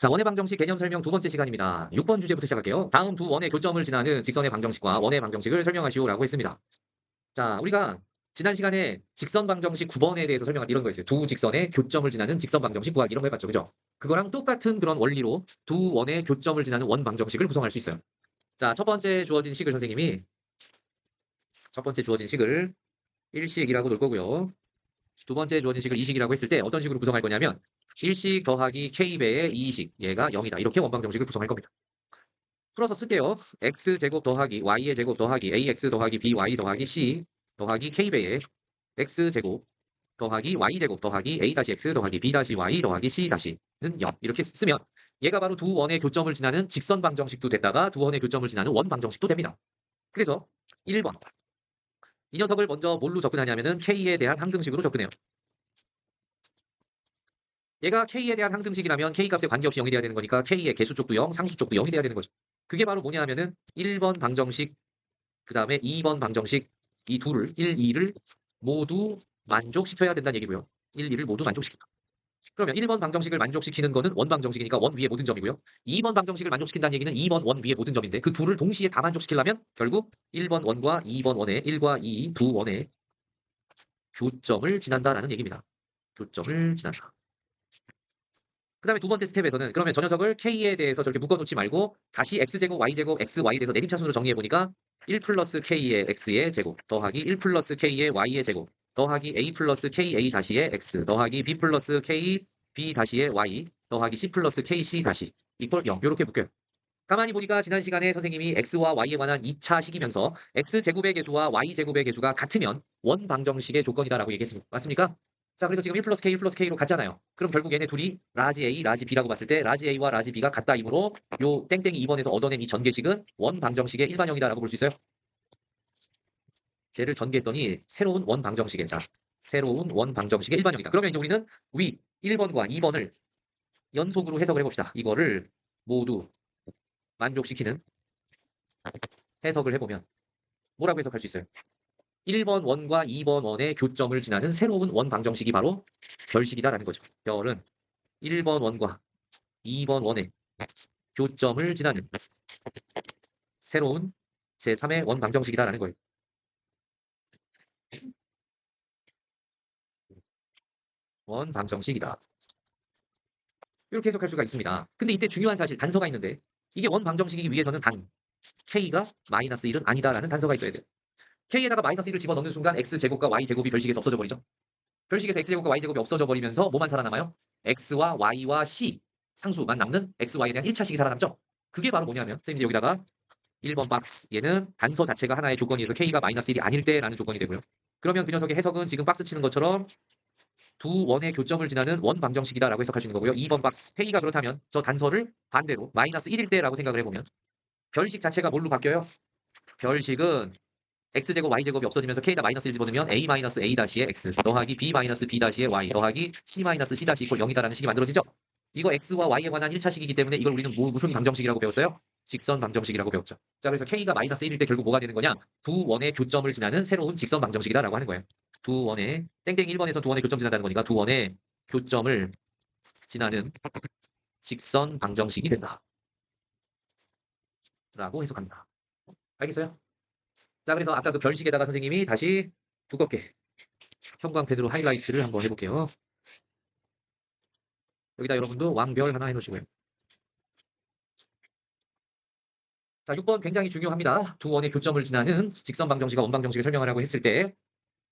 자, 원의 방정식 개념 설명 두 번째 시간입니다. 6번 주제부터 시작할게요. 다음 두 원의 교점을 지나는 직선의 방정식과 원의 방정식을 설명하시오라고 했습니다. 자, 우리가 지난 시간에 직선 방정식 9번에 대해서 설명한 이런 거 있어요. 두 직선의 교점을 지나는 직선 방정식 구하기 이런 거 해봤죠. 그죠? 그거랑 똑같은 그런 원리로 두 원의 교점을 지나는 원 방정식을 구성할 수 있어요. 자, 첫 번째 주어진 식을 1식이라고 놓을 거고요. 두 번째 주어진 식을 2식이라고 했을 때 어떤 식으로 구성할 거냐면 1식 더하기 k배의 2식 얘가 0이다. 이렇게 원방정식을 구성할 겁니다. 풀어서 쓸게요. x제곱 더하기 y의 제곱 더하기 ax 더하기 by 더하기 c 더하기 k배의 x제곱 더하기 y제곱 더하기 a-x 더하기 b-y 더하기 c-는 0 이렇게 쓰면 얘가 바로 두 원의 교점을 지나는 직선 방정식도 됐다가 두 원의 교점을 지나는 원 방정식도 됩니다. 그래서 1번 이 녀석을 먼저 뭘로 접근하냐면은 k에 대한 항등식으로 접근해요. 얘가 k에 대한 항등식이라면 k 값에 관계없이 0이 돼야 되는 거니까 k의 개수 쪽도 0, 상수 쪽도 0이 돼야 되는 거죠. 그게 바로 뭐냐 하면은 1번 방정식, 그 다음에 2번 방정식, 이 둘을, 1, 2를 모두 만족시켜야 된다는 얘기고요. 1, 2를 모두 만족시킨다. 그러면 1번 방정식을 만족시키는 거는 원 방정식이니까 원 위에 모든 점이고요. 2번 방정식을 만족시킨다는 얘기는 2번 원 위에 모든 점인데 그 둘을 동시에 다 만족시키려면 결국 1번 원과 2번 원의 1과 2 두 원의 교점을 지난다라는 얘기입니다. 교점을 지난다. 그 다음에 두 번째 스텝에서는 그러면 저 녀석을 k에 대해서 저렇게 묶어놓지 말고 다시 x제곱, y제곱, xy에 대해서 내림차순으로 정리해보니까 1 플러스 k의 x의 제곱 더하기 1 플러스 k의 y의 제곱 더하기 a 플러스 ka 다시의 x 더하기 b 플러스 k b 다시의 y 더하기 c 플러스 kc 다시 이퀄 0 이렇게 묶여요. 가만히 보니까 지난 시간에 선생님이 x와 y에 관한 2차 식이면서 x제곱의 개수와 y제곱의 개수가 같으면 원 방정식의 조건이다라고 얘기했습니다. 맞습니까? 자, 그래서 지금 1 플러스 k, 1 플러스 k로 같잖아요. 그럼 결국 얘네 둘이 라지 A, 라지 B라고 봤을 때 라지 A와 라지 B가 같다이므로 요 땡땡이 2번에서 얻어낸 이 전개식은 원 방정식의 일반형이다라고 볼 수 있어요. 쟤를 전개했더니 새로운 원 방정식의 자, 새로운 원 방정식의 일반형이다. 그러면 이제 우리는 위 1번과 2번을 연속으로 해석을 해봅시다. 이거를 모두 만족시키는 해석을 해보면 뭐라고 해석할 수 있어요? 1번 원과 2번 원의 교점을 지나는 새로운 원 방정식이 바로 별식이다라는 거죠. 별은 1번 원과 2번 원의 교점을 지나는 새로운 제3의 원 방정식이다라는 거예요. 원 방정식이다. 이렇게 해석할 수가 있습니다. 근데 이때 중요한 사실 단서가 있는데 이게 원 방정식이기 위해서는 단 k가 마이너스 1은 아니다라는 단서가 있어야 돼요. k에다가 마이너스 1을 집어넣는 순간 x제곱과 y제곱이 별식에서 없어져 버리죠. 별식에서 x제곱과 y제곱이 없어져 버리면서 뭐만 살아남아요? x와 y와 c 상수만 남는 xy에 대한 1차식이 살아남죠. 그게 바로 뭐냐면 선생님 이제 여기다가 1번 박스 얘는 단서 자체가 하나의 조건이어서 k가 마이너스 1이 아닐 때라는 조건이 되고요. 그러면 그 녀석의 해석은 지금 박스 치는 것처럼 두 원의 교점을 지나는 원 방정식이다라고 해석할 수 있는 거고요. 2번 박스 k가 그렇다면 저 단서를 반대로 마이너스 1일 때라고 생각을 해보면 별식 자체가 뭘로 바뀌어요? 별식은 x제곱 y제곱이 없어지면서 k에다 마이너스 1 집어넣으면 a 마이너스 a 다시의 x 더하기 b 마이너스 b 다시의 y 더하기 c 마이너스 c 다시 이퀄 0이다라는 식이 만들어지죠. 이거 x와 y에 관한 1차식이기 때문에 이걸 우리는 무슨 방정식이라고 배웠어요? 직선 방정식이라고 배웠죠. 자, 그래서 k가 마이너스 1일 때 결국 뭐가 되는 거냐? 두 원의 교점을 지나는 새로운 직선 방정식이다라고 하는 거예요. 두 원의 땡땡 1번에서 두 원의 교점 지나다는 거니까 두 원의 교점을 지나는 직선 방정식이 된다. 라고 해석합니다. 알겠어요? 자, 그래서 아까 그 별식에다가 선생님이 다시 두껍게 형광펜으로 하이라이트를 한번 해볼게요. 여기다 여러분도 왕별 하나 해놓으시고요. 자, 6번 굉장히 중요합니다. 두 원의 교점을 지나는 직선 방정식과 원 방정식을 설명하라고 했을 때,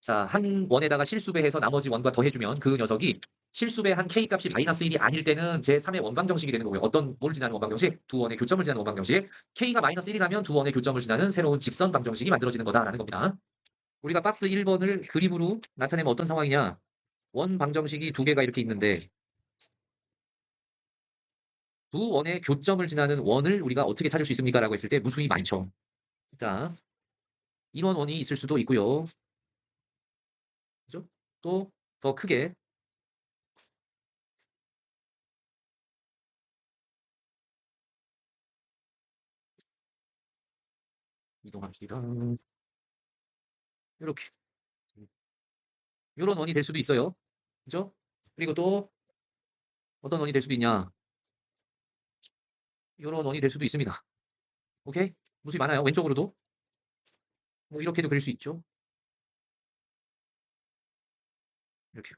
자, 한 원에다가 실수배해서 나머지 원과 더해주면 그 녀석이 실수배한 k 값이 마이너스 1이 아닐 때는 제3의 원방정식이 되는 거고요. 어떤 뭘 지나는 원방정식? 두 원의 교점을 지나는 원방정식. k가 마이너스 1이라면 두 원의 교점을 지나는 새로운 직선 방정식이 만들어지는 거다라는 겁니다. 우리가 박스 1번을 그림으로 나타내면 어떤 상황이냐? 원 방정식이 두 개가 이렇게 있는데 두 원의 교점을 지나는 원을 우리가 어떻게 찾을 수 있습니까? 라고 했을 때 무수히 많죠. 자, 인원 원이 있을 수도 있고요. 그죠? 또 더 크게 이동합시다. 이렇게 이런 원이 될 수도 있어요. 그죠? 그리고 또 어떤 원이 될 수도 있냐? 이런 원이 될 수도 있습니다. 오케이? 무수히 많아요. 왼쪽으로도 뭐 이렇게도 그릴 수 있죠. 이렇게.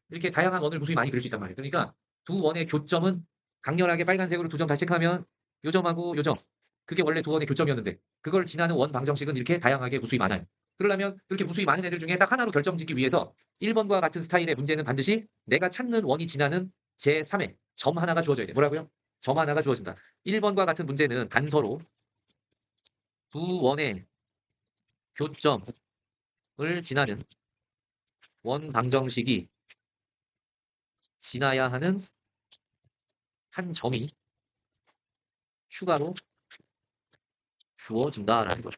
이렇게 다양한 원을 무수히 많이 그릴 수 있단 말이에요. 그러니까 두 원의 교점은 강렬하게 빨간색으로 두 점 다시 체크하면 요 점하고 요 점. 그게 원래 두 원의 교점이었는데 그걸 지나는 원 방정식은 이렇게 다양하게 무수히 많아요. 그러려면 그렇게 무수히 많은 애들 중에 딱 하나로 결정짓기 위해서 1번과 같은 스타일의 문제는 반드시 내가 찾는 원이 지나는 제3의 점 하나가 주어져야 돼. 뭐라고요? 점 하나가 주어진다. 1번과 같은 문제는 단서로 두 원의 교점을 지나는 원 방정식이 지나야 하는 한 점이 추가로 주어진다라는 거죠.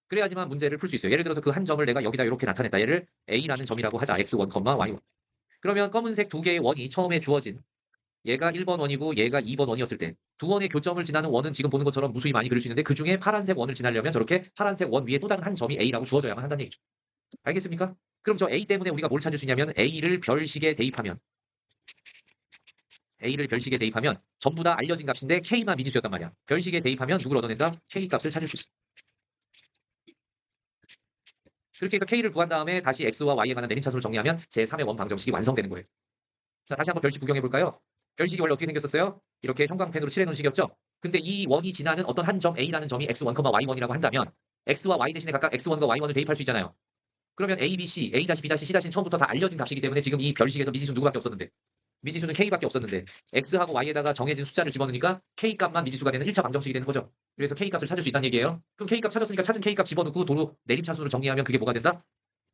그래야지만 문제를 풀 수 있어요. 예를 들어서 그 한 점을 내가 여기다 이렇게 나타냈다. 얘를 A라는 점이라고 하자. X1, Y1. 그러면 검은색 두 개의 원이 처음에 주어진 얘가 1번 원이고 얘가 2번 원이었을 때 두 원의 교점을 지나는 원은 지금 보는 것처럼 무수히 많이 그릴 수 있는데 그중에 파란색 원을 지나려면 저렇게 파란색 원 위에 또 다른 한 점이 A라고 주어져야만 한다는 얘기죠. 알겠습니까? 그럼 저 A 때문에 우리가 뭘 찾을 수 있냐면 A를 별식에 대입하면 전부 다 알려진 값인데 K만 미지수였단 말이야. 별식에 대입하면 누굴 얻어낸다? K 값을 찾을 수 있어. 그렇게 해서 K를 구한 다음에 다시 X와 Y에 관한 내림차순을 정리하면 제3의 원 방정식이 완성되는 거예요. 자, 다시 한번 별식 구경해 볼까요? 별식이 원래 어떻게 생겼었어요? 이렇게 형광펜으로 칠해놓은 식이었죠? 근데 이 원이 지나는 어떤 한 점 A라는 점이 X1, Y1이라고 한다면 X와 Y 대신에 각각 X1과 Y1을 대입할 수 있잖아요. 그러면 A, B, C, A-B, C-C는 처음부터 다 알려진 값이기 때문에 지금 이 별식에서 미지수는 누구밖에 없었는데 미지수는 K밖에 없었는데 X하고 Y에다가 정해진 숫자를 집어넣으니까 K 값만 미지수가 되는 1차 방정식이 되는 거죠. 그래서 K 값을 찾을 수 있다는 얘기예요. 그럼 K 값 찾았으니까 찾은 K 값 집어넣고 도로 내림차순으로 정리하면 그게 뭐가 된다?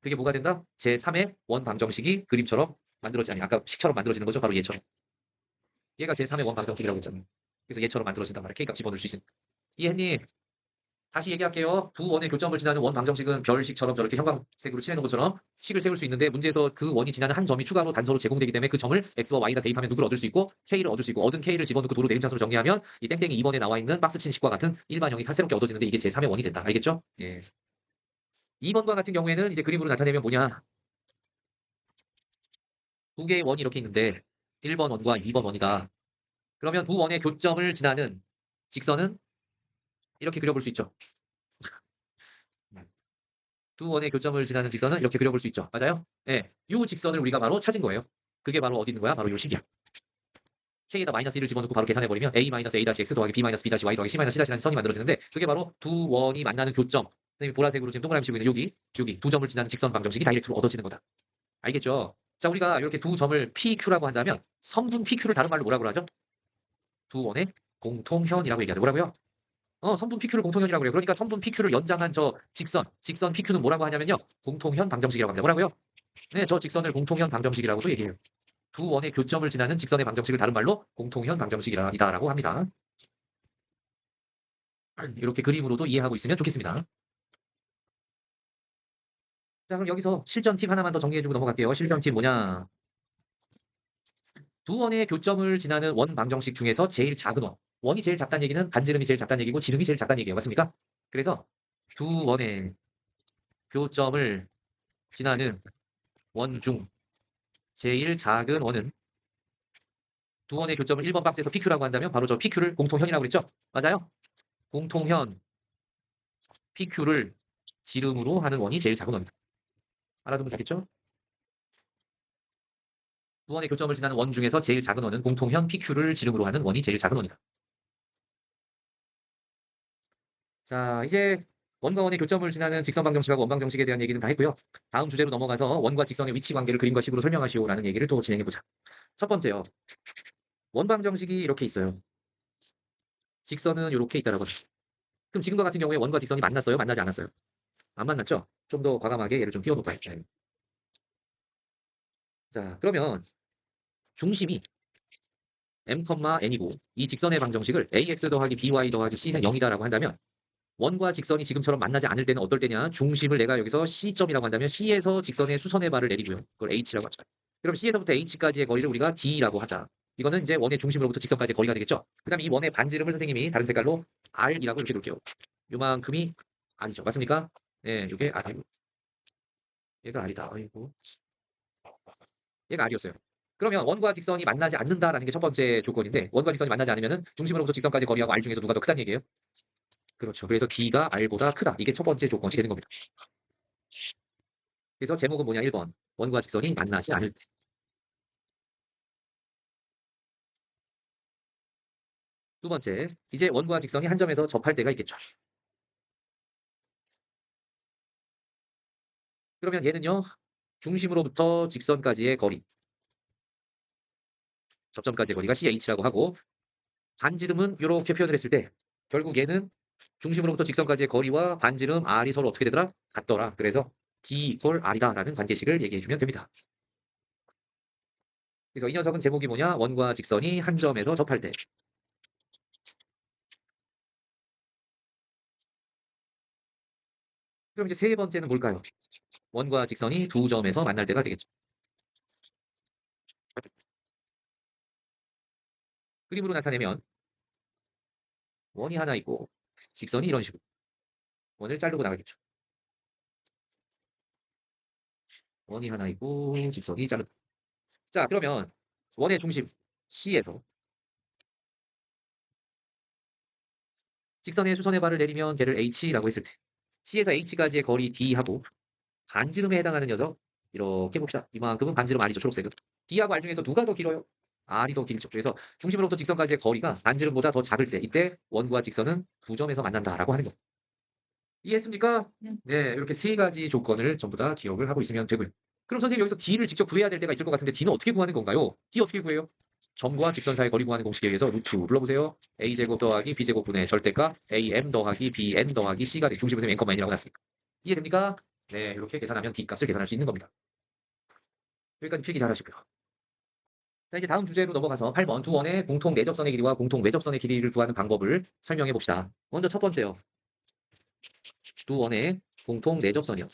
그게 뭐가 된다? 제3의 원 방정식이 그림처럼 만들어지지 아니 아까 식처럼 만들어지는 거죠. 바로 얘처럼. 얘가 제3의 원 방정식이라고 했잖아요. 그래서 얘처럼 만들어진단 말이에요. K 값 집어넣을 수 있으니까. 이해했니? 다시 얘기할게요. 두 원의 교점을 지나는 원 방정식은 별식처럼 저렇게 형광색으로 칠해놓은 것처럼 식을 세울 수 있는데 문제에서 그 원이 지나는 한 점이 추가로 단서로 제공되기 때문에 그 점을 X와 Y에다 대입하면 누구를 얻을 수 있고 K를 얻을 수 있고 얻은 K를 집어넣고 도로 내림차순으로 정리하면 이 땡땡이 2번에 나와 있는 박스친 식과 같은 일반형이 새롭게 얻어지는데 이게 제3의 원이 된다. 알겠죠? 예. 2번과 같은 경우에는 이제 그림으로 나타내면 뭐냐? 두 개의 원이 이렇게 있는데 1번 원과 2번 원이다. 그러면 두 원의 교점을 지나는 직선은 이렇게 그려볼 수 있죠. 두 원의 교점을 지나는 직선은 이렇게 그려볼 수 있죠. 맞아요? 예. 이 직선을 우리가 바로 찾은 거예요. 그게 바로 어디 있는 거야? 바로 이 식이야. K에다 마이너스 1을 집어넣고 바로 계산해버리면 A-A-X 더하기 B-B-Y 더하기 C-C라는 선이 만들어지는데 그게 바로 두 원이 만나는 교점. 선생님이 보라색으로 지금 동그라미 치고 있는 여기 두 점을 지나는 직선 방정식이 다이렉트로 얻어지는 거다. 알겠죠? 자, 우리가 이렇게 두 점을 PQ라고 한다면 성분 PQ를 다른 말로 뭐라고 하죠? 두 원의 공통현이라고 얘기하죠. 뭐라고요? 성분 PQ를 공통현이라고 그래요. 그러니까 성분 PQ를 연장한 저 직선 PQ는 뭐라고 하냐면요. 공통현 방정식이라고 합니다. 뭐라고요? 네, 저 직선을 공통현 방정식이라고도 얘기해요. 두 원의 교점을 지나는 직선의 방정식을 다른 말로 공통현 방정식이다라고 합니다. 이렇게 그림으로도 이해하고 있으면 좋겠습니다. 자, 그럼 여기서 실전 팁 하나만 더 정리해주고 넘어갈게요. 실전 팁 뭐냐? 두 원의 교점을 지나는 원 방정식 중에서 제일 작은 원. 원이 제일 작다는 얘기는 반지름이 제일 작다는 얘기고 지름이 제일 작다는 얘기예요. 맞습니까? 그래서 두 원의 교점을 지나는 원 중 제일 작은 원은 두 원의 교점을 1번 박스에서 PQ라고 한다면 바로 저 PQ를 공통현이라고 그랬죠? 맞아요? 공통현 PQ를 지름으로 하는 원이 제일 작은 원입니다. 알아두면 좋겠죠? 두 원의 교점을 지나는 원 중에서 제일 작은 원은 공통현 PQ를 지름으로 하는 원이 제일 작은 원이다. 자, 이제 원과 원의 교점을 지나는 직선 방정식하고 원 방정식에 대한 얘기는 다 했고요. 다음 주제로 넘어가서 원과 직선의 위치 관계를 그림과 식으로 설명하시오라는 얘기를 또 진행해 보자. 첫 번째요. 원 방정식이 이렇게 있어요. 직선은 이렇게 있다라고. 그럼 지금과 같은 경우에 원과 직선이 만났어요? 만나지 않았어요? 안 만났죠? 좀 더 과감하게 얘를 좀 띄워놓을까요? 자, 그러면 중심이 m,n이고 이 직선의 방정식을 ax 더하기 by 더하기 c는 0이다라고 한다면 원과 직선이 지금처럼 만나지 않을 때는 어떨 때냐? 중심을 내가 여기서 C점이라고 한다면 C에서 직선의 수선의 발을 내리고요. 그걸 H라고 합시다. 그럼 C에서부터 H까지의 거리를 우리가 D라고 하자. 이거는 이제 원의 중심으로부터 직선까지의 거리가 되겠죠? 그 다음에 이 원의 반지름을 선생님이 다른 색깔로 R이라고 이렇게 놓을게요. 요만큼이 R이죠. 맞습니까? 예, 이게 R이고. 얘가 R이다. 아이고. 얘가 R이었어요. 그러면 원과 직선이 만나지 않는다라는 게 첫 번째 조건인데 원과 직선이 만나지 않으면은 중심으로부터 직선까지 거리하고 r 중에서 누가 더 크다는 얘기예요? 그렇죠. 그래서 D가 R보다 크다. 이게 첫 번째 조건이 되는 겁니다. 그래서 제목은 뭐냐? 1번. 원과 직선이 만나지 않을 때. 두 번째. 이제 원과 직선이 한 점에서 접할 때가 있겠죠. 그러면 얘는요. 중심으로부터 직선까지의 거리. 접점까지의 거리가 CH라고 하고 반지름은 이렇게 표현을 했을 때 결국 얘는 중심으로부터 직선까지의 거리와 반지름 R이 서로 어떻게 되더라? 같더라. 그래서 D 이퀄 R이다라는 관계식을 얘기해 주면 됩니다. 그래서 이 녀석은 제목이 뭐냐? 원과 직선이 한 점에서 접할 때. 그럼 이제 세 번째는 뭘까요? 원과 직선이 두 점에서 만날 때가 되겠죠. 그림으로 나타내면 원이 하나 있고 직선이 이런 식으로 원을 자르고 나가겠죠. 원이 하나 있고 직선이 자른다. 자, 그러면 원의 중심 C에서 직선의 수선의 발을 내리면 걔를 H라고 했을 때 C에서 H까지의 거리 D하고 반지름에 해당하는 녀석 이렇게 봅시다. 이만큼은 반지름 R이죠. 초록색은. D하고 R 중에서 누가 더 길어요? R이 더 길죠. 그래서 중심으로부터 직선까지의 거리가 반지름보다 더 작을 때 이때 원과 직선은 두 점에서 만난다라고 하는 거. 이해했습니까? 네, 이렇게 세 가지 조건을 전부 다 기억을 하고 있으면 되고요. 그럼 선생님 여기서 D를 직접 구해야 될 때가 있을 것 같은데 D는 어떻게 구하는 건가요? D 어떻게 구해요? 점과 직선 사이 거리 구하는 공식에 의해서 루트 불러보세요. A제곱 더하기 B제곱분의 절대값 AM 더하기 BN 더하기 C가 중심에서 N, N이라고 났으니까. 이해됩니까? 네, 이렇게 계산하면 D 값을 계산할 수 있는 겁니다. 여기까지 필기 잘 하시고요. 자, 이제 다음 주제로 넘어가서 8번 두 원의 공통 내접선의 길이와 공통 외접선의 길이를 구하는 방법을 설명해 봅시다. 먼저 첫 번째요. 두 원의 공통 내접선이요.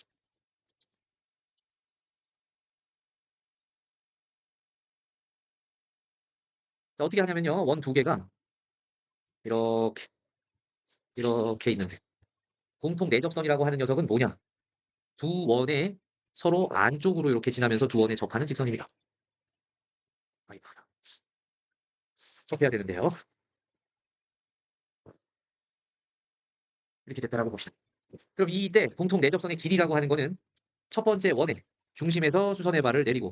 자, 어떻게 하냐면요. 원 두 개가 이렇게 이렇게 있는데 공통 내접선이라고 하는 녀석은 뭐냐? 두 원의 서로 안쪽으로 이렇게 지나면서 두 원에 접하는 직선입니다. 아이고, 접해야 되는데요. 이렇게 됐다라고 봅시다. 그럼 이때 공통 내접선의 길이라고 하는 거는 첫 번째 원의 중심에서 수선의 발을 내리고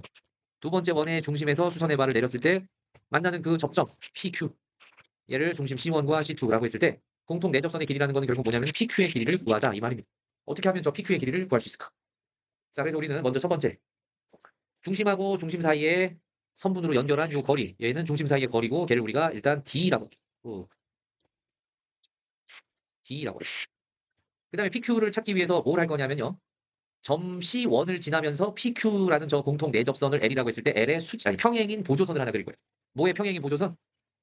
두 번째 원의 중심에서 수선의 발을 내렸을 때 만나는 그 접점 PQ 얘를 중심 C1과 C2라고 했을 때 공통 내접선의 길이라는 거는 결국 뭐냐면 PQ의 길이를 구하자 이 말입니다. 어떻게 하면 저 PQ의 길이를 구할 수 있을까? 자, 그래서 우리는 먼저 첫 번째 중심하고 중심 사이에 선분으로 연결한 이 거리 얘는 중심 사이의 거리고 걔를 우리가 일단 D라고 D라고 그래. 그 다음에 PQ를 찾기 위해서 뭘 할 거냐면요. 점 C1을 지나면서 PQ라는 저 공통 내접선을 L이라고 했을 때 L의 아니, 평행인 보조선을 하나 그릴 거예요. 뭐의 평행인 보조선?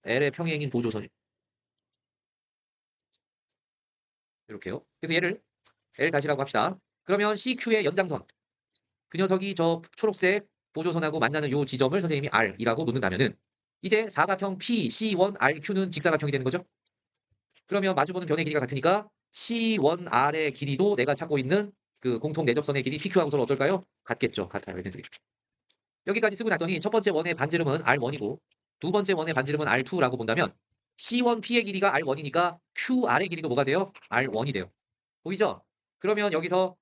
L의 평행인 보조선이 이렇게요. 그래서 얘를 L 다시라고 합시다. 그러면 CQ의 연장선 그 녀석이 저 초록색 보조선하고 만나는 요 지점을 선생님이 R이라고 놓는다면은 이제 사각형 PC원-RQ는 직사각형이 되는 거죠. 그러면 마주보는 변의 길이가 같으니까 C1R의 길이도 내가 찾고 있는 그 공통 내접선의 길이 PQ하고 서로 어떨까요? 같겠죠. 같아요. 얘네들이. 여기까지 쓰고 났더니 첫 번째 원의 반지름은 R1이고 두 번째 원의 반지름은 R2라고 본다면 C1P의 길이가 R1이니까 QR의 길이도 뭐가 돼요? R1이 돼요. 보이죠? 그러면 여기서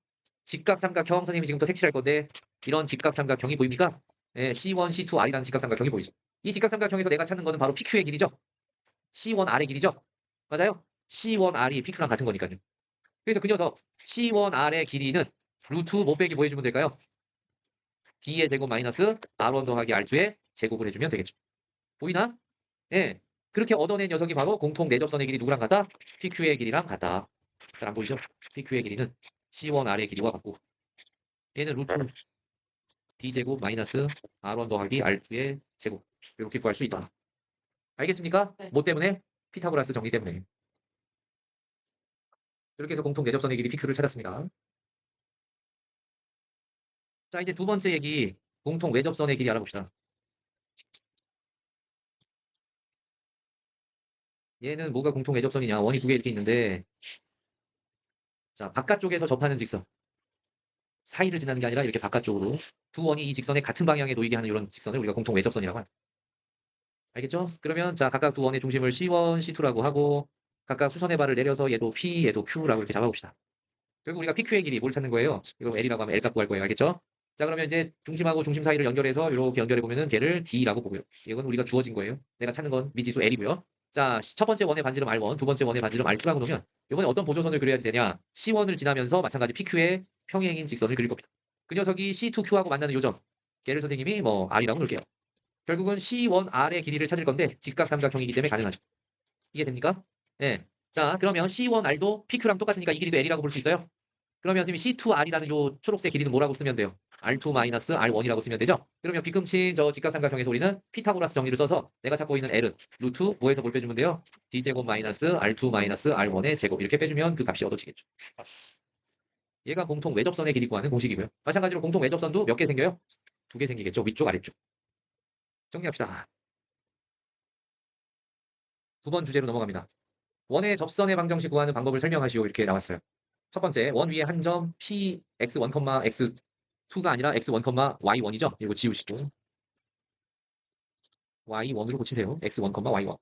직각삼각형 선생님이 지금부터 색칠할 건데 이런 직각삼각형이 보입니까? 네, C1, C2, R이라는 직각삼각형이 보이죠. 이 직각삼각형에서 내가 찾는 거는 바로 PQ의 길이죠. C1R의 길이죠. 맞아요? C1R이 PQ랑 같은 거니까요. 그래서 그 녀석 C1R의 길이는 루트 못 빼기 뭐 해주면 될까요? D의 제곱 마이너스 R1 더하기 R2의 제곱을 해주면 되겠죠. 보이나? 네. 그렇게 얻어낸 녀석이 바로 공통 내접선의 길이 누구랑 같다? PQ의 길이랑 같다. 잘 안 보이죠? PQ의 길이는 C1R의 길이와 같고 얘는 루트 D제곱 마이너스 R1 더하기 R2의 제곱 이렇게 구할 수 있다. 알겠습니까? 네. 뭐 때문에? 피타고라스 정리 때문에. 이렇게 해서 공통 내접선의 길이 PQ를 찾았습니다. 자, 이제 두 번째 얘기 공통 외접선의 길이 알아봅시다. 얘는 뭐가 공통 외접선이냐? 원이 두 개 이렇게 있는데 자, 바깥쪽에서 접하는 직선. 사이를 지나는 게 아니라 이렇게 바깥쪽으로 두 원이 이 직선의 같은 방향에 놓이게 하는 이런 직선을 우리가 공통 외접선이라고 합니다. 알겠죠? 그러면 자 각각 두 원의 중심을 C1, C2라고 하고 각각 수선의 발을 내려서 얘도 P, 얘도 Q라고 이렇게 잡아봅시다. 결국 우리가 PQ의 길이 뭘 찾는 거예요? 이거 L이라고 하면 L 값 구할 거예요. 알겠죠? 자 그러면 이제 중심하고 중심 사이를 연결해서 이렇게 연결해 보면은 걔를 D라고 보고요. 이건 우리가 주어진 거예요. 내가 찾는 건 미지수 L이고요. 자, 첫 번째 원의 반지름 R1, 두 번째 원의 반지름 R2라고 놓으면 이번에 어떤 보조선을 그려야 되냐? C1을 지나면서 마찬가지 PQ의 평행인 직선을 그릴 겁니다. 그 녀석이 C2Q하고 만나는 요점. 걔를 선생님이 뭐 R이라고 놓을게요. 결국은 C1R의 길이를 찾을 건데 직각삼각형이기 때문에 가능하죠. 이해됩니까? 네. 자, 그러면 C1R도 PQ랑 똑같으니까 이 길이도 L이라고 볼 수 있어요. 그러면 선생님이 C2R이라는 요 초록색 길이는 뭐라고 쓰면 돼요? R2-R1이라고 쓰면 되죠? 그러면 뒤꿈친 저 직각삼각형에서 우리는 피타고라스 정리를 써서 내가 찾고 있는 L은 루트 뭐에서 뭘 빼주면 돼요? D제곱 마이너스 R2 마이너스 R1의 제곱 이렇게 빼주면 그 값이 얻어지겠죠. 얘가 공통 외접선의 길이 구하는 공식이고요. 마찬가지로 공통 외접선도 몇 개 생겨요? 두 개 생기겠죠. 위쪽 아래쪽. 정리합시다. 9번 주제로 넘어갑니다. 원의 접선의 방정식 구하는 방법을 설명하시오 이렇게 나왔어요. 첫 번째 원 위에 한 점 P x1, x2가 아니라 x1, y1이죠. 이거 지우시고 y1으로 고치세요. x1, y1.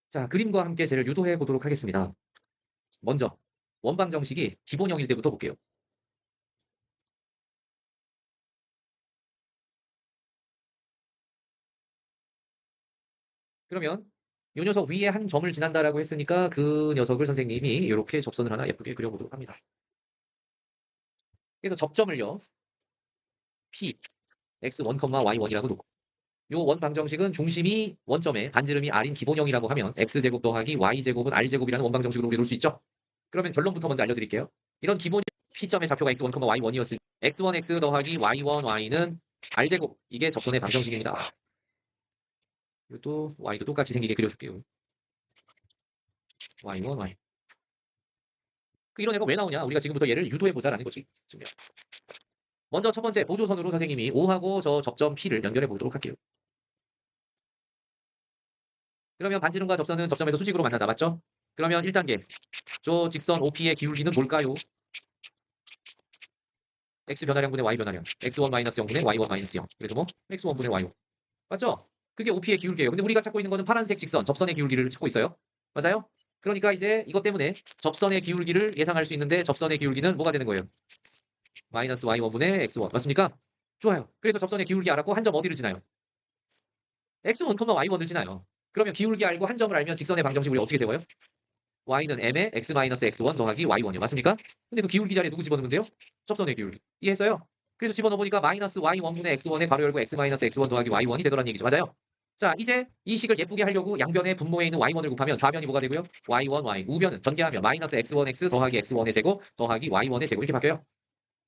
자, 그림과 함께 쟤를 유도해 보도록 하겠습니다. 먼저 원방정식이 기본형일 때부터 볼게요. 그러면 이 녀석 위에 한 점을 지난다라고 했으니까 그 녀석을 선생님이 이렇게 접선을 하나 예쁘게 그려보도록 합니다. 그래서 접점을요. P x1, y1이라고 놓고 요 원 방정식은 중심이 원점에 반지름이 r인 기본형이라고 하면 x제곱 더하기 y제곱은 r제곱이라는 원 방정식으로 우리 놓을 수 있죠. 그러면 결론부터 먼저 알려드릴게요. 이런 기본 P점의 좌표가 x1, y1이었을 때 x1, x 더하기 y1, y는 r제곱 이게 접선의 방정식입니다. 이것도 y도 똑같이 생기게 그려줄게요. y1, y. 이런 애가 왜 나오냐? 우리가 지금부터 얘를 유도해보자라는 거지. 먼저 첫 번째 보조선으로 선생님이 O하고 저 접점 P를 연결해 보도록 할게요. 그러면 반지름과 접선은 접점에서 수직으로 만나자. 맞죠? 그러면 1단계. 저 직선 OP의 기울기는 뭘까요? X 변화량분의 Y 변화량. X1-0분의 Y1-0. 그래서 뭐? X1분의 Y1. 맞죠? 그게 OP의 기울기예요. 근데 우리가 찾고 있는 거는 파란색 직선, 접선의 기울기를 찾고 있어요. 맞아요? 그러니까 이제 이것 때문에 접선의 기울기를 예상할 수 있는데 접선의 기울기는 뭐가 되는 거예요? 마이너스 Y1분의 X1. 맞습니까? 좋아요. 그래서 접선의 기울기 알았고 한 점 어디를 지나요? X1, Y1을 지나요. 그러면 기울기 알고 한 점을 알면 직선의 방정식 우리 어떻게 세워요? Y는 M의 X-X1 더하기 Y1이요. 맞습니까? 근데 그 기울기 자리에 누구 집어넣으면 돼요? 접선의 기울기. 이해했어요? 그래서 집어넣어보니까 마이너스 Y1분의 X1의 괄호 열고 X-X1 더하기 Y1이 되더라는 얘기죠. 맞아요? 자, 이제 이 식을 예쁘게 하려고 양변의 분모에 있는 Y1을 곱하면 좌변이 뭐가 되고요? Y1, Y. 우변은 전개하면 마이너스 X1X 더하기 X1의 제곱 더하기 Y1의 제곱 이렇게 바뀌어요.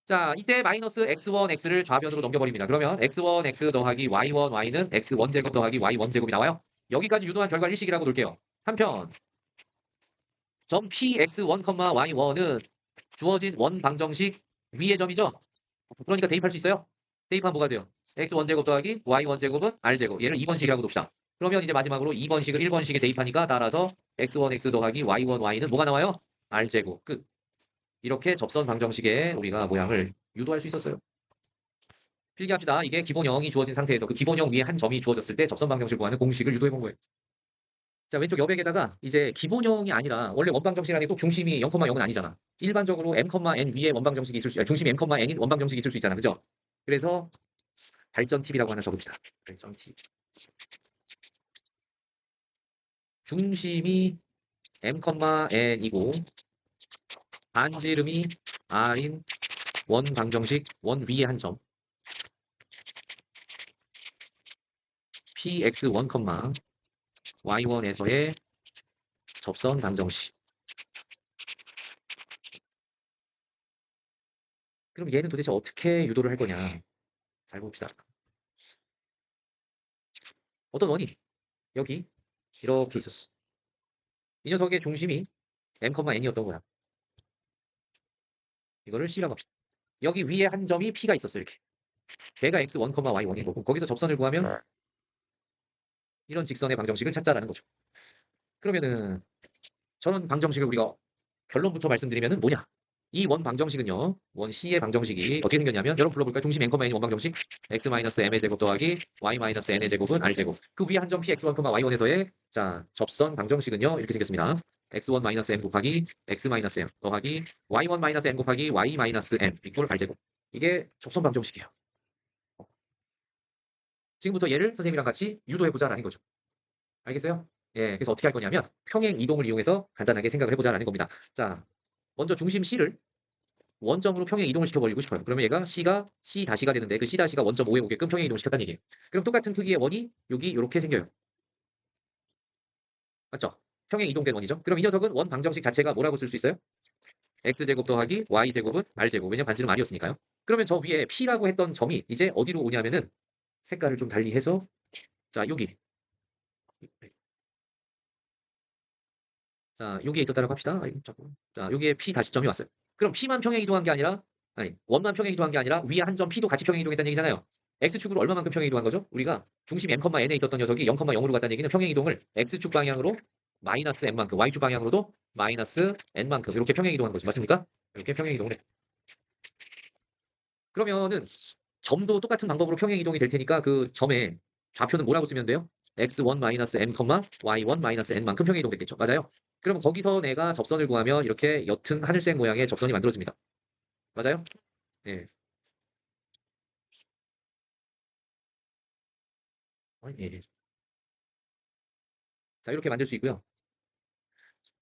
자, 이때 마이너스 X1X를 좌변으로 넘겨버립니다. 그러면 X1X 더하기 Y1, Y는 X1제곱 더하기 Y1제곱이 나와요. 여기까지 유도한 결과 일식이라고 놓을게요. 한편 점 Px1, y1은 주어진 원 방정식 위의 점이죠. 그러니까 대입할 수 있어요. 대입하면 뭐가 돼요? x1제곱 더하기 y1제곱은 r제곱. 얘를 2번식이라고 둡시다. 그러면 이제 마지막으로 2번식을 1번식에 대입하니까 따라서 x1x 더하기 y1y는 뭐가 나와요? r제곱. 끝. 이렇게 접선 방정식의 우리가 모양을 유도할 수 있었어요. 필기합시다. 이게 기본형이 주어진 상태에서 그 기본형 위에 한 점이 주어졌을 때 접선 방정식을 구하는 공식을 유도해 본 거예요. 자, 왼쪽 여백에다가 이제 기본형이 아니라 원래 원방정식 안에 꼭 중심이 0,0은 아니잖아. 일반적으로 m, n 위에 원방정식이 있을 수, 중심이 m, n인 원방정식이 있을 수 있잖아. 그죠? 그래서 발전 팁이라고 하나 적읍시다. 발전 팁. 중심이 m, n이고 반지름이 r인 원방정식 원 위에 한 점. px1, y1에서의 접선 방정식. 그럼 얘는 도대체 어떻게 유도를 할 거냐? 잘 봅시다. 어떤 원이 여기 이렇게 있었어. 이 녀석의 중심이 m, n이었던 거야. 이거를 C라고 합시다. 여기 위에 한 점이 P가 있었어 이렇게. 걔가 X1, Y1인 거고 거기서 접선을 구하면 이런 직선의 방정식을 찾자라는 거죠. 그러면은 저런 방정식을 우리가 결론부터 말씀드리면은 뭐냐? 이 원 방정식은요. 원 C의 방정식이 어떻게 생겼냐면 여러분 불러볼까요? 중심 n, n이 원 방정식 x-m의 제곱 더하기 y-n의 제곱은 r제곱. 그 위에 한 점 px1, y1에서의 자 접선 방정식은요. 이렇게 생겼습니다. x1-m 곱하기 x-m 더하기 y1-n 곱하기 y-n 이꼴 r제곱. 이게 접선 방정식이에요. 지금부터 얘를 선생님이랑 같이 유도해보자라는 거죠. 알겠어요? 예, 그래서 어떻게 할 거냐면 평행 이동을 이용해서 간단하게 생각을 해보자라는 겁니다. 자, 먼저 중심 C를 원점으로 평행 이동을 시켜버리고 싶어요. 그러면 얘가 C가 C 다시가 되는데 그 C 다시가 원점 5에 오게끔 평행 이동을 시켰다는 얘기예요. 그럼 똑같은 크기의 원이 여기 이렇게 생겨요. 맞죠? 평행 이동된 원이죠. 그럼 이 녀석은 원 방정식 자체가 뭐라고 쓸 수 있어요? x제곱 더하기 y제곱은 r제곱. 왜냐면 반지름 r이었으니까요. 그러면 저 위에 P라고 했던 점이 이제 어디로 오냐면은 색깔을 좀 달리 해서 자, 여기. 자, 여기에 있었다라고 합시다. 아이고, 자꾸. 자, 여기에 P 다시점이 왔어요. 그럼 P만 평행 이동한 게 아니라, 아니, 원만 평행 이동한 게 아니라 위에 한 점 P도 같이 평행 이동했다는 얘기잖아요. X축으로 얼마만큼 평행 이동한 거죠? 우리가 중심 m, n에 있었던 녀석이 0,0으로 갔다는 얘기는 평행 이동을 X축 방향으로 마이너스 n만큼, Y축 방향으로도 마이너스 n만큼 이렇게 평행 이동한 거죠. 맞습니까? 이렇게 평행 이동을 해. 그러면은 점도 똑같은 방법으로 평행 이동이 될 테니까 그 점의 좌표는 뭐라고 쓰면 돼요? x1-n, y1-n만큼 평행 이동됐겠죠. 맞아요? 그럼 거기서 내가 접선을 구하면 이렇게 옅은 하늘색 모양의 접선이 만들어집니다. 맞아요? 예. 예. 자, 이렇게 만들 수 있고요.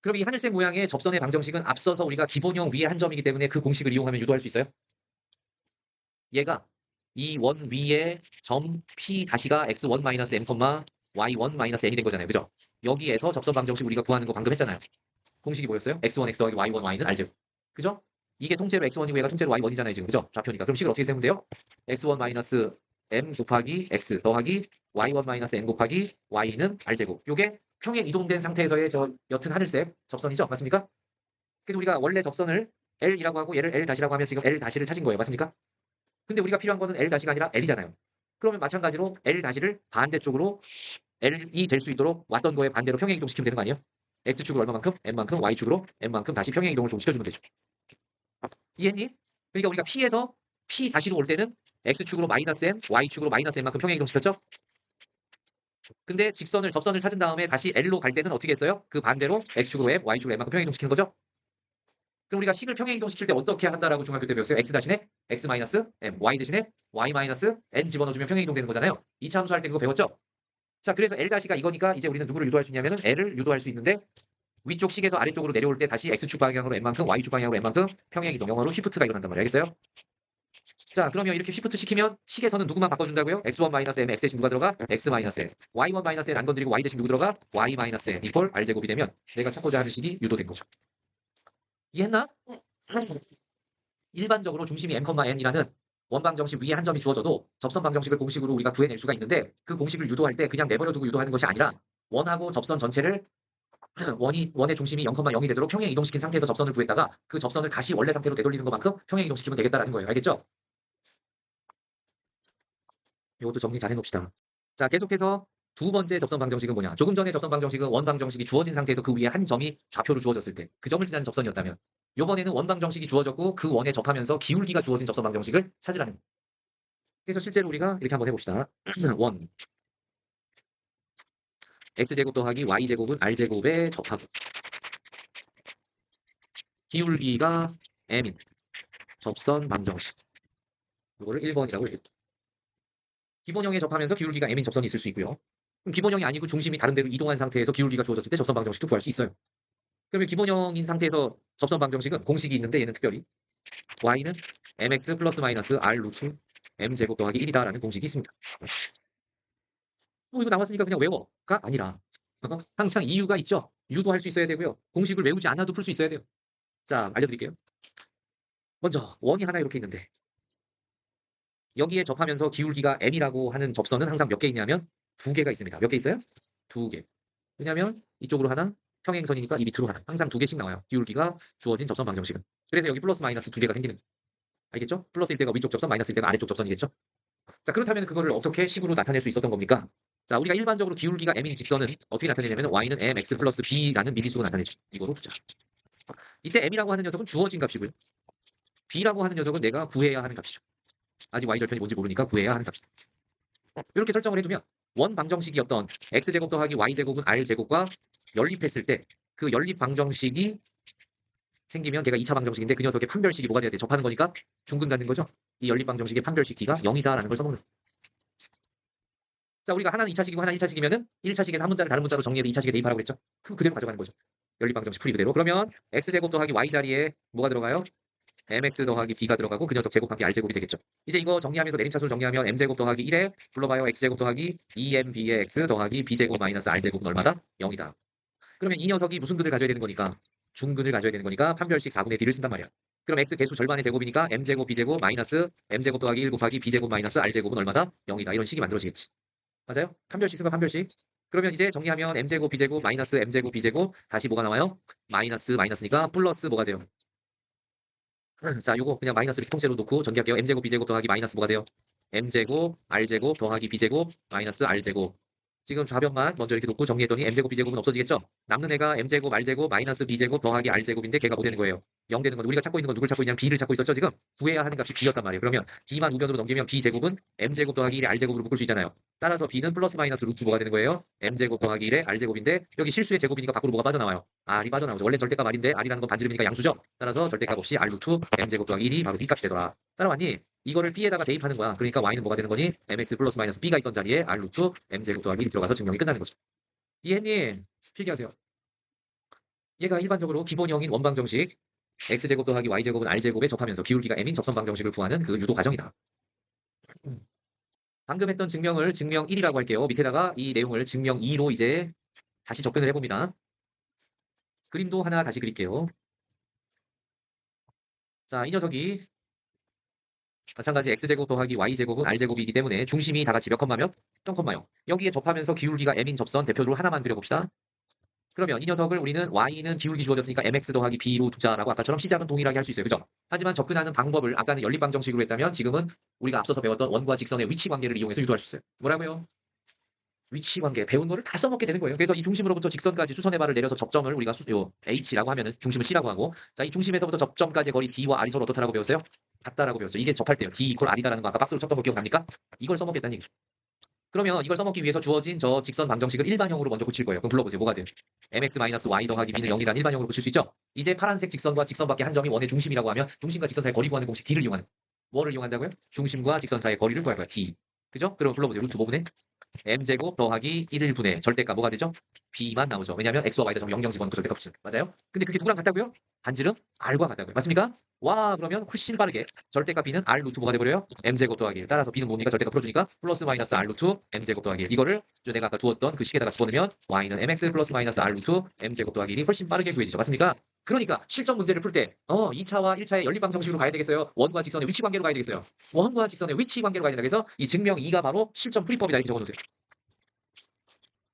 그럼 이 하늘색 모양의 접선의 방정식은 앞서서 우리가 기본형 위에 한 점이기 때문에 그 공식을 이용하면 유도할 수 있어요? 얘가 이 원 위에 점 P 다시가 x1-m, y1-n이 된 거잖아요. 그죠? 여기에서 접선 방정식 우리가 구하는 거 방금 했잖아요. 공식이 뭐였어요? x1, x 더하기 y1, y는 r제곱. 그죠? 이게 통째로 x1이고 얘가 통째로 y1이잖아요, 지금. 그죠? 좌표니까. 그럼 식을 어떻게 세우면 돼요? x1-m 곱하기 x 더하기 y1-n 곱하기 y는 r제곱. 요게 평행 이동된 상태에서의 저 옅은 하늘색 접선이죠? 맞습니까? 그래서 우리가 원래 접선을 L이라고 하고 얘를 L 다시라고 하면 지금 L 다시를 찾은 거예요. 맞습니까? 근데 우리가 필요한 거는 L 다시가 아니라 L이잖아요. 그러면 마찬가지로 L 다시를 반대쪽으로 L이 될 수 있도록 왔던 거에 반대로 평행 이동시키면 되는 거 아니에요? X축으로 얼마만큼? N만큼, Y축으로 N만큼 다시 평행 이동을 좀 시켜주면 되죠. 이해했니? 그러니까 우리가 P에서 P 다시로 올 때는 X축으로 마이너스 N, Y축으로 마이너스 N만큼 평행 이동시켰죠? 근데 직선을, 접선을 찾은 다음에 다시 L로 갈 때는 어떻게 했어요? 그 반대로 X축으로 M, Y축으로 N만큼 평행 이동시키는 거죠? 그럼 우리가 식을 평행 이동시킬 때 어떻게 한다라고 중학교 때 배웠어요? X 대신에 X 마이너스 M, Y 대신에 Y 마이너스 N 집어넣어주면 평행 이동되는 거잖아요. 2차 함수 할 때 그거 배웠죠? 자, 그래서 L 다시가 이거니까 이제 우리는 누구를 유도할 수 있냐면은 L을 유도할 수 있는데 위쪽 식에서 아래쪽으로 내려올 때 다시 X축 방향으로 N만큼, Y축 방향으로 N만큼 평행 이동. 영어로 쉬프트가 일어난단 말이에요. 알겠어요? 자, 그러면 이렇게 쉬프트 시키면 식에서는 누구만 바꿔준다고요? x1-m, x 대신 누가 들어가? x-n. y1-n 안 건드리고 y 대신 누구 들어가? y-n 이퀄 r제곱이 되면 내가 찾고자 하는 식이 유도된 거죠. 이해했나? 일반적으로 중심이 m, n이라는 원방정식 위에 한 점이 주어져도 접선 방정식을 공식으로 우리가 구해낼 수가 있는데 그 공식을 유도할 때 그냥 내버려두고 유도하는 것이 아니라 원하고 접선 전체를 원의 중심이 0,0이 되도록 평행 이동시킨 상태에서 접선을 구했다가 그 접선을 다시 원래 상태로 되돌리는 것만큼 평행 이동시키면 되겠다라는 거예요. 알겠죠? 이것도 정리 잘 해놓읍시다. 자, 계속해서 두 번째 접선 방정식은 뭐냐? 조금 전에 접선 방정식은 원 방정식이 주어진 상태에서 그 위에 한 점이 좌표로 주어졌을 때 그 점을 지나는 접선이었다면 요번에는 원 방정식이 주어졌고 그 원에 접하면서 기울기가 주어진 접선 방정식을 찾으라는 거예요. 그래서 실제로 우리가 이렇게 한번 해봅시다. 원 x제곱 더하기 y제곱은 r제곱에 접하고 기울기가 m인 접선 방정식 이거를 1번이라고 얘기했죠. 기본형에 접하면서 기울기가 m인 접선이 있을 수 있고요. 그럼 기본형이 아니고 중심이 다른 데로 이동한 상태에서 기울기가 주어졌을 때 접선 방정식도 구할 수 있어요. 그러면 기본형인 상태에서 접선 방정식은 공식이 있는데 얘는 특별히 y는 mx 플러스 마이너스 r 루트 m제곱 더하기 1이다라는 공식이 있습니다. 이거 나왔으니까 그냥 외워가 아니라 항상 이유가 있죠. 유도할 수 있어야 되고요. 공식을 외우지 않아도 풀 수 있어야 돼요. 자, 알려드릴게요. 먼저 원이 하나 이렇게 있는데 여기에 접하면서 기울기가 m이라고 하는 접선은 항상 몇 개 있냐면 두 개가 있습니다. 몇 개 있어요? 두 개. 왜냐하면 이쪽으로 하나, 평행선이니까 이 밑으로 하나. 항상 두 개씩 나와요. 기울기가 주어진 접선 방정식은. 그래서 여기 플러스 마이너스 두 개가 생기는 거예요. 알겠죠? 플러스일 때가 위쪽 접선, 마이너스일 때가 아래쪽 접선이겠죠? 자, 그렇다면 그거를 어떻게 식으로 나타낼 수 있었던 겁니까? 자, 우리가 일반적으로 기울기가 m인 직선은 어떻게 나타내냐면 y는 mx 플러스 b라는 미지수로 나타내죠. 이거로 보자. 이때 m이라고 하는 녀석은 주어진 값이고요. b라고 하는 녀석은 내가 구해야 하는 값이죠. 아직 y절편이 뭔지 모르니까 구해야 하는 값이다. 이렇게 설정을 해두면 원 방정식이었던 x제곱 더하기 y제곱은 r제곱과 연립했을 때 그 연립 방정식이 생기면 걔가 2차 방정식인데 그 녀석의 판별식이 뭐가 돼야 돼? 접하는 거니까 중근 갖는 거죠. 이 연립 방정식의 판별식 d가 0이다라는 걸 써먹는. 자, 우리가 하나는 2차식이고 하나는 1차식이면은 1차식에서 한 문자를 다른 문자로 정리해서 2차식에 대입하라고 그랬죠. 그럼 그대로 가져가는 거죠. 연립 방정식 풀이 그대로. 그러면 x제곱 더하기 y 자리에 뭐가 들어가요? mx 더하기 b가 들어가고 그 녀석 제곱하기 r제곱이 되겠죠. 이제 이거 정리하면서 내림차수를 정리하면 m제곱 더하기 1에 불러봐요. x제곱 더하기 2mb의 x 더하기 b제곱 마이너스 r제곱은 얼마다? 0이다. 그러면 이 녀석이 무슨 근을 가져야 되는 거니까? 중근을 가져야 되는 거니까 판별식 4분의 d를 쓴단 말이야. 그럼 x 개수 절반의 제곱이니까 m제곱 b제곱 마이너스 m제곱 더하기 1 곱하기 b제곱 마이너스 r제곱은 얼마다? 0이다. 이런 식이 만들어지겠지. 맞아요? 판별식 쓴 거 판별식. 그러면 이제 정리하면 m제곱 b제곱 마이너스 m제곱 b제곱 다시 뭐가 나와요? 마이너스 마이너스니까 플러스 뭐가 돼요? 자, 요거 그냥 마이너스를 통째로 놓고 전개할게요. m제곱 b제곱 더하기 마이너스 뭐가 돼요? m제곱 r제곱 더하기 b제곱 마이너스 r제곱. 지금 좌변만 먼저 이렇게 놓고 정리했더니 m제곱 b제곱은 없어지겠죠? 남는 애가 m제곱 r제곱 마이너스 b제곱 더하기 r제곱인데 걔가 뭐 되는 거예요? 0 되는 건 우리가 찾고 있는 건 누굴 찾고 있냐면 b를 찾고 있었죠 지금? 구해야 하는 값이 b였단 말이에요. 그러면 b만 우변으로 넘기면 b제곱은 m제곱 더하기 1의 r제곱으로 묶을 수 있잖아요. 따라서 b는 플러스 마이너스 루트 뭐가 되는 거예요? m제곱 더하기 1의 r제곱인데 여기 실수의 제곱이니까 밖으로 뭐가 빠져나와요? r이 빠져나오죠. 원래 절대값 r인데 r이라는 건 반지름이니까 양수죠. 따라서 절대값 없이 r 루트 m제곱 더하기 1이 바로 b 값이 되더라. 따라왔니? 이거를 b에다가 대입하는 거야. 그러니까 y는 뭐가 되는 거니? mx 플러스 마이너스 b가 있던 자리에 r 루트 m제곱 더하기 1이 들어가서 증명이 끝나는 거죠. 이해했니? 필기하세요. 얘가 일반적으로 기본형인 원방정식 x제곱 더하기 y제곱은 r제곱에 접하면서 기울기가 m인 접선방정식을 구하는 그 유도 과정이다. 방금 했던 증명을 증명 1이라고 할게요. 밑에다가 이 내용을 증명 2로 이제 다시 접근을 해봅니다. 그림도 하나 다시 그릴게요. 자, 이 녀석이 마찬가지 x제곱 더하기 y제곱은 r제곱이기 때문에 중심이 다 같이 몇 컴마 몇? 0,0. 여기에 접하면서 기울기가 m인 접선 대표로 하나만 그려봅시다. 그러면 이 녀석을 우리는 y는 기울기 주어졌으니까 mx 더하기 b로 두자라고 아까처럼 시작은 동일하게 할 수 있어요. 그죠? 하지만 접근하는 방법을 아까는 연립방정식으로 했다면 지금은 우리가 앞서서 배웠던 원과 직선의 위치 관계를 이용해서 유도할 수 있어요. 뭐라고요? 위치 관계 배운 거를 다 써먹게 되는 거예요. 그래서 이 중심으로부터 직선까지 수선의 bar을 내려서 접점을 우리가 h라고 하면은 중심을 c라고 하고, 자, 이 중심에서부터 접점까지의 거리 d와 r이 서로 어떻다라고 배웠어요? 같다라고 배웠죠. 이게 접할 때요. d 이퀄 r이다라는 거 아까 박스로 쳤던 거 기억납니까? 이걸 써먹겠다는 얘기죠. 그러면 이걸 써먹기 위해서 주어진 저 직선 방정식을 일반형으로 먼저 고칠 거예요. 그럼 불러보세요. 뭐가 돼요? mx-y 더하기 b는 0이라는 일반형으로 고칠 수 있죠? 이제 파란색 직선과 직선밖에 한 점이 원의 중심이라고 하면 중심과 직선 사이의 거리 구하는 공식 d를 이용하는. 뭐를 이용한다고요? 중심과 직선 사이의 거리를 구할 거야. d. 그죠? 그럼 불러보세요. 루트 5분의 m제곱 더하기 1분의 절대값 뭐가 되죠? b만 나오죠. 왜냐면 x와 y다 점 0, 0 집어넣고 절대값 붙이는. 맞아요? 근데 그게 누구랑 같다고요? 반지름 r과 같다고요. 맞습니까? 와, 그러면 훨씬 빠르게 절대값 b는 r 루트 뭐가 돼버려요? m제곱 더하기 1. 따라서 b는 뭡니까? 절대값 풀어주니까 플러스 마이너스 r 루트 m제곱 더하기 1. 이거를 내가 아까 두었던 그 식에다가 집어넣으면 y는 mx 플러스 마이너스 r 루트 m제곱 더하기 1이 훨씬 빠르게 구해지죠. 맞습니까? 그러니까 실전 문제를 풀 때 2차와 1차의 연립방정식으로 가야 되겠어요? 원과 직선의 위치 관계로 가야 되겠어요? 원과 직선의 위치 관계로 가야 된다. 그래서 이 증명 2가 바로 실전 풀이법이다. 이렇게 적어놓으세요.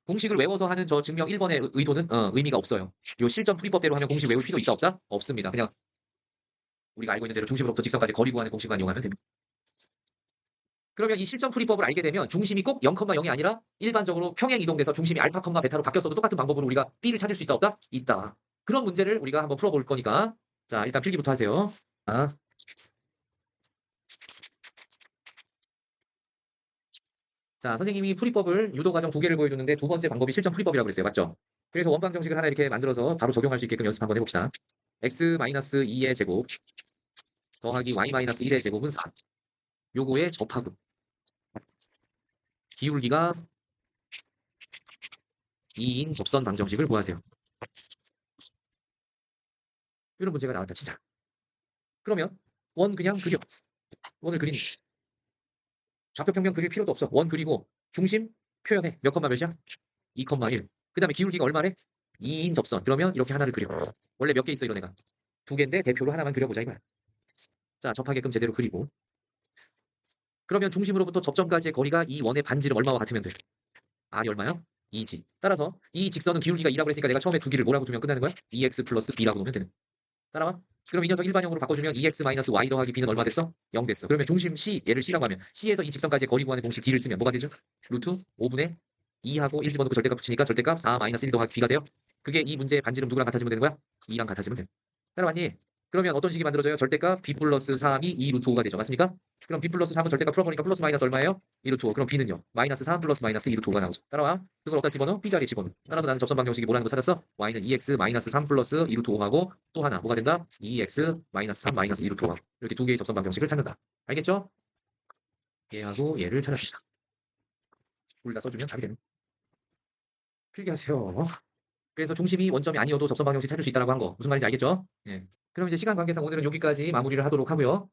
공식을 외워서 하는 저 증명 1번의 의도는 의미가 없어요. 요 실전 풀이법대로 하면 공식 외울 필요 있다 없다? 없습니다. 그냥 우리가 알고 있는 대로 중심으로부터 직선까지 거리 구하는 공식만 이용하면 됩니다. 그러면 이 실전 풀이법을 알게 되면 중심이 꼭 0,0이 아니라 일반적으로 평행 이동돼서 중심이 알파, 베타로 바뀌었어도 똑같은 방법으로 우리가 b를 찾을 수 있다 없다? 있다. 그런 문제를 우리가 한번 풀어볼 거니까 자, 일단 필기부터 하세요. 자, 선생님이 풀이법을 유도 과정 2개를 보여줬는데 두 번째 방법이 실전 풀이법이라고 그랬어요. 맞죠? 그래서 원방정식을 하나 이렇게 만들어서 바로 적용할 수 있게끔 연습 한번 해봅시다. x-2의 제곱 더하기 y-1의 제곱은 4. 요거의 접합은 기울기가 2인 접선 방정식을 구하세요. 이런 문제가 나왔다 진짜. 그러면 원 그냥 그려. 원을 그리니 좌표 평면 그릴 필요도 없어. 원 그리고 중심 표현해. 몇 컴마 몇이야? 2,1. 그 다음에 기울기가 얼마래? 2인 접선. 그러면 이렇게 하나를 그려. 원래 몇 개 있어 이런 애가? 2개인데 대표로 하나만 그려보자 이거야. 자, 접하게끔 제대로 그리고. 그러면 중심으로부터 접점까지의 거리가 이 원의 반지름 얼마와 같으면 돼? r이 얼마야? 2지. 따라서 이 직선은 기울기가 2라고 했으니까 내가 처음에 두 개를 뭐라고 두면 끝나는 거야? 2x 플러스 b라고 놓으면 되는. 따라와? 그럼 이 녀석 일반형으로 바꿔주면 2x-y 더하기 b는 얼마 됐어? 0 됐어. 그러면 중심 C, 얘를 C라고 하면 C에서 이 직선까지의 거리 구하는 공식 D를 쓰면 뭐가 되죠? 루트 5분의 2하고 1 집어넣고 절대값 붙이니까 절대값 4-1 더하기 b가 돼요. 그게 이 문제의 반지름 누구랑 같아지면 되는 거야? 2랑 같아지면 돼. 따라왔니? 그러면 어떤 식이 만들어져요? 절대값 b 플러스 3이 2 루트 5가 되죠. 맞습니까? 그럼 b 플러스 3은 절대값 풀어보니까 플러스 마이너스 얼마예요? 2 루트 5. 그럼 b는요? 마이너스 3 플러스 마이너스 2 루트 5가 나오죠. 따라와. 그걸 어디다 집어넣어? b 자리에 집어넣어. 따라서 나는 접선 방정식이 뭐라는 거 찾았어? y는 2x 마이너스 3 플러스 2 루트 5하고 또 하나 뭐가 된다? 2x 마이너스 3 마이너스 2 루트 5하고 이렇게 두 개의 접선 방정식을 찾는다. 알겠죠? 얘하고 얘를 찾아줍시다. 둘 다 써주면 답이 되는. 필기하세요. 그래서 중심이 원점이 아니어도 접선 방정식 찾을 수 있다라고 한 거. 무슨 말인지 알겠죠? 예. 그럼 이제 시간 관계상 오늘은 여기까지 마무리를 하도록 하고요.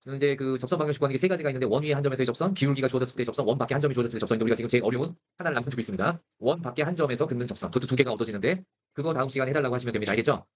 저는 이제 그 접선 방정식 구하는 게 세 가지가 있는데 원 위에 한 점에서의 접선, 기울기가 주어졌을 때의 접선, 원 밖에 한 점이 주어졌을 때의 접선인데 우리가 지금 제일 어려운 하나를 남겨두고 있습니다. 원 밖에 한 점에서 긋는 접선. 그것도 두 개가 얻어지는데 그거 다음 시간에 해달라고 하시면 됩니다. 알겠죠?